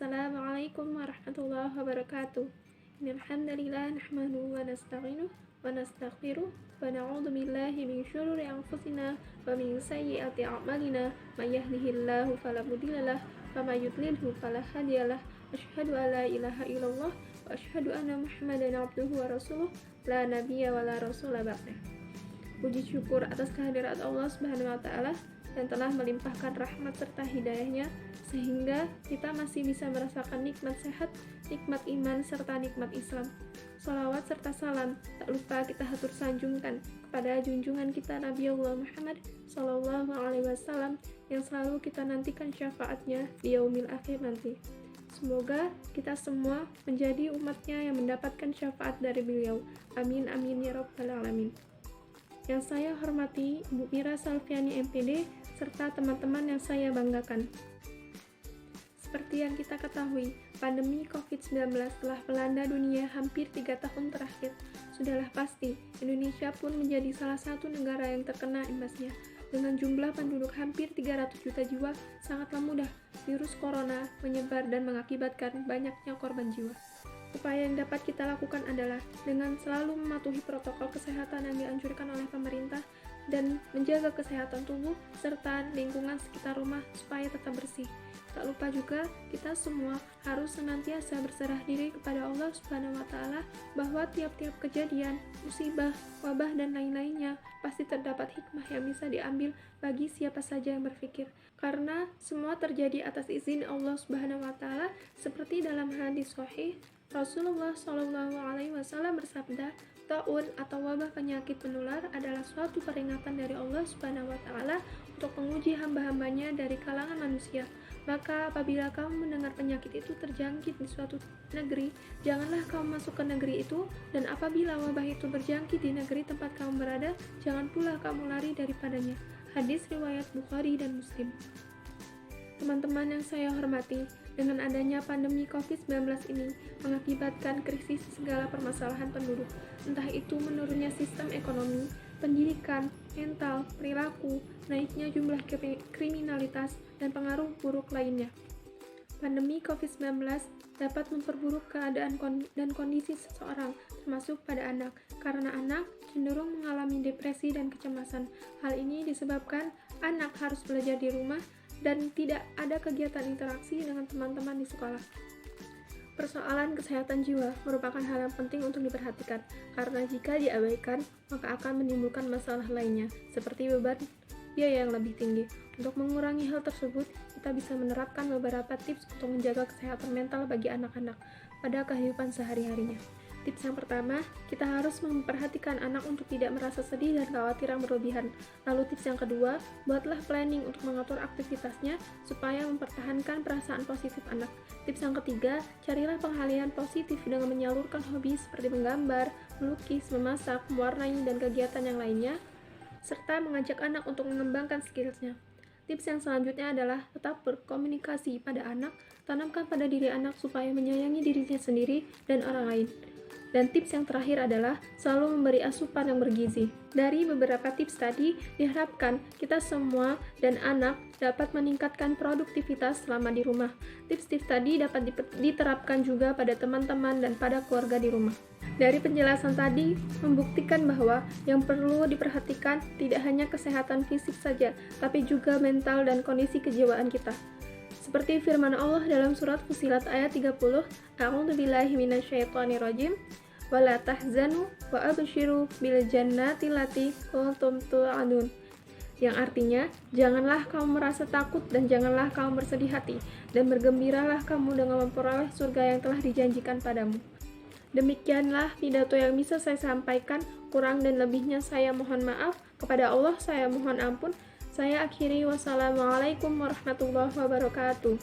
Assalamualaikum warahmatullahi wabarakatuh. Innal hamdalillah nahmaduhu wa nasta'inuhu wa nastaghfiruh wa na'udzu billahi min syururi anfusina wa min sayyiati a'malina. May yahdihillahu fala mudhillalah wa may yudlilhu fala hadiyalah. Asyhadu an la ilaha illallah wa asyhadu anna Muhammadan abduhu wa rasuluh la nabiyya wa la rasula ba'dah. Puji syukur atas kehadirat Allah Subhanahu wa taala yang telah melimpahkan rahmat serta hidayahnya sehingga kita masih bisa merasakan nikmat sehat, nikmat iman, serta nikmat Islam. Salawat serta salam tak lupa kita hatur sanjungkan kepada junjungan kita Nabi Allah Muhammad Sallallahu Alaihi Wasallam yang selalu kita nantikan syafaatnya di yaumil akhir nanti. Semoga kita semua menjadi umatnya yang mendapatkan syafaat dari beliau. Amin amin ya rabbal alamin. Yang saya hormati Ibu Mira Salviani MPD serta teman-teman yang saya banggakan. Seperti yang kita ketahui, pandemi COVID-19 telah melanda dunia hampir 3 tahun terakhir. Sudahlah pasti, Indonesia pun menjadi salah satu negara yang terkena imbasnya. Dengan jumlah penduduk hampir 300 juta jiwa, sangatlah mudah virus corona menyebar dan mengakibatkan banyaknya korban jiwa. Upaya yang dapat kita lakukan adalah dengan selalu mematuhi protokol kesehatan yang dianjurkan oleh pemerintah dan menjaga kesehatan tubuh serta lingkungan sekitar rumah supaya tetap bersih. Tak lupa juga kita semua harus senantiasa berserah diri kepada Allah Subhanahu wa taala bahwa tiap-tiap kejadian, musibah, wabah dan lain-lainnya pasti terdapat hikmah yang bisa diambil bagi siapa saja yang berpikir. Karena semua terjadi atas izin Allah Subhanahu wa taala seperti dalam hadis sahih Rasulullah Shallallahu Alaihi Wasallam bersabda, taun atau wabah penyakit menular adalah suatu peringatan dari Allah Subhanahu Wa Taala untuk menguji hamba-hambanya dari kalangan manusia. Maka apabila kamu mendengar penyakit itu terjangkit di suatu negeri, janganlah kamu masuk ke negeri itu, dan apabila wabah itu berjangkit di negeri tempat kamu berada, jangan pula kamu lari daripadanya. Hadis riwayat Bukhari dan Muslim. Teman-teman yang saya hormati, dengan adanya pandemi COVID-19 ini mengakibatkan krisis segala permasalahan penduduk, entah itu menurunnya sistem ekonomi, pendidikan, mental, perilaku, naiknya jumlah kriminalitas, dan pengaruh buruk lainnya. Pandemi COVID-19 dapat memperburuk keadaan dan kondisi seseorang, termasuk pada anak, karena anak cenderung mengalami depresi dan kecemasan. Hal ini disebabkan anak harus belajar di rumah dan tidak ada kegiatan interaksi dengan teman-teman di sekolah. Persoalan kesehatan jiwa merupakan hal yang penting untuk diperhatikan, karena jika diabaikan, maka akan menimbulkan masalah lainnya, seperti beban biaya yang lebih tinggi. Untuk mengurangi hal tersebut, kita bisa menerapkan beberapa tips untuk menjaga kesehatan mental bagi anak-anak pada kehidupan sehari-harinya. Tips yang pertama, kita harus memperhatikan anak untuk tidak merasa sedih dan khawatir yang berlebihan. Lalu tips yang kedua, buatlah planning untuk mengatur aktivitasnya supaya mempertahankan perasaan positif anak. Tips yang ketiga, carilah pengalihan positif dengan menyalurkan hobi seperti menggambar, melukis, memasak, mewarnai, dan kegiatan yang lainnya, serta mengajak anak untuk mengembangkan skills-nya. Tips yang selanjutnya adalah tetap berkomunikasi pada anak, tanamkan pada diri anak supaya menyayangi dirinya sendiri dan orang lain. Dan tips yang terakhir adalah selalu memberi asupan yang bergizi. Dari beberapa tips tadi, diharapkan kita semua dan anak dapat meningkatkan produktivitas selama di rumah. Tips-tips tadi dapat diterapkan juga pada teman-teman dan pada keluarga di rumah. Dari penjelasan tadi, membuktikan bahwa yang perlu diperhatikan tidak hanya kesehatan fisik saja, tapi juga mental dan kondisi kejiwaan kita. Seperti firman Allah dalam surat Fussilat ayat 30, A'udzubillahi minasyaitonirrajim, wala tahzanu wa abshiru bil jannati lati kuntum tu'adun. Yang artinya, janganlah kamu merasa takut dan janganlah kamu bersedih hati, dan bergembiralah kamu dengan memperoleh surga yang telah dijanjikan padamu. Demikianlah pidato yang bisa saya sampaikan, kurang dan lebihnya saya mohon maaf, kepada Allah saya mohon ampun. Saya akhiri, wassalamualaikum warahmatullahi wabarakatuh.